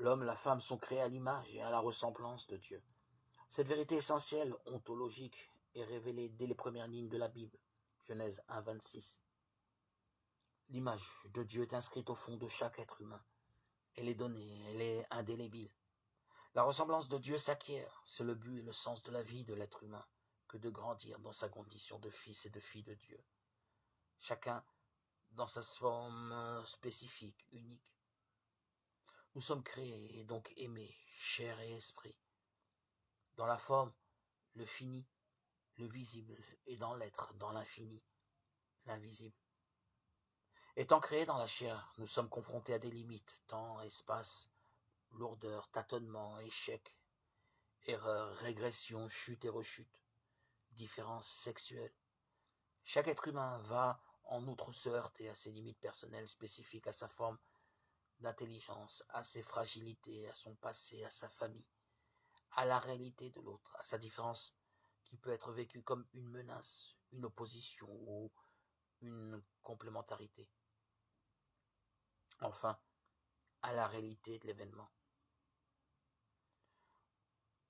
L'homme, la femme sont créés à l'image et à la ressemblance de Dieu. Cette vérité essentielle, ontologique, est révélée dès les premières lignes de la Bible. Genèse 1, 26. L'image de Dieu est inscrite au fond de chaque être humain. Elle est donnée, elle est indélébile. La ressemblance de Dieu s'acquiert, c'est le but et le sens de la vie de l'être humain, que de grandir dans sa condition de fils et de fille de Dieu. Chacun dans sa forme spécifique, unique. Nous sommes créés et donc aimés, chair et esprit. Dans la forme, le fini, le visible, et dans l'être, dans l'infini, l'invisible. Étant créés dans la chair, nous sommes confrontés à des limites, temps, espace, lourdeur, tâtonnement, échec, erreur, régression, chute et rechute, différences sexuelles. Chaque être humain va en outre se heurter à ses limites personnelles spécifiques à sa forme d'intelligence, à ses fragilités, à son passé, à sa famille, à la réalité de l'autre, à sa différence qui peut être vécue comme une menace, une opposition ou une complémentarité. Enfin, à la réalité de l'événement.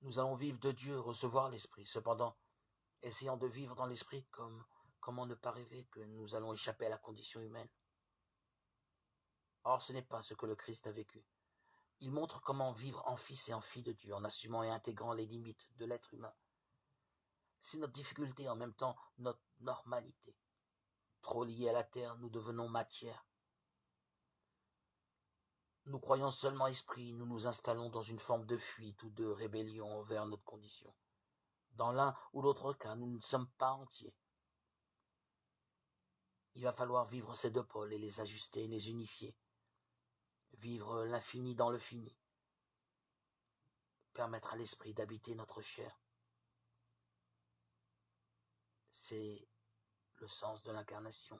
Nous allons vivre de Dieu, recevoir l'Esprit. Cependant, essayons de vivre dans l'Esprit comment ne pas rêver que nous allons échapper à la condition humaine. Or, ce n'est pas ce que le Christ a vécu. Il montre comment vivre en fils et en fille de Dieu, en assumant et intégrant les limites de l'être humain. C'est notre difficulté, en même temps notre normalité. Trop liés à la terre, nous devenons matière. Nous croyons seulement esprit, nous nous installons dans une forme de fuite ou de rébellion envers notre condition. Dans l'un ou l'autre cas, nous ne sommes pas entiers. Il va falloir vivre ces deux pôles et les ajuster, les unifier. Vivre l'infini dans le fini. Permettre à l'esprit d'habiter notre chair. C'est le sens de l'incarnation.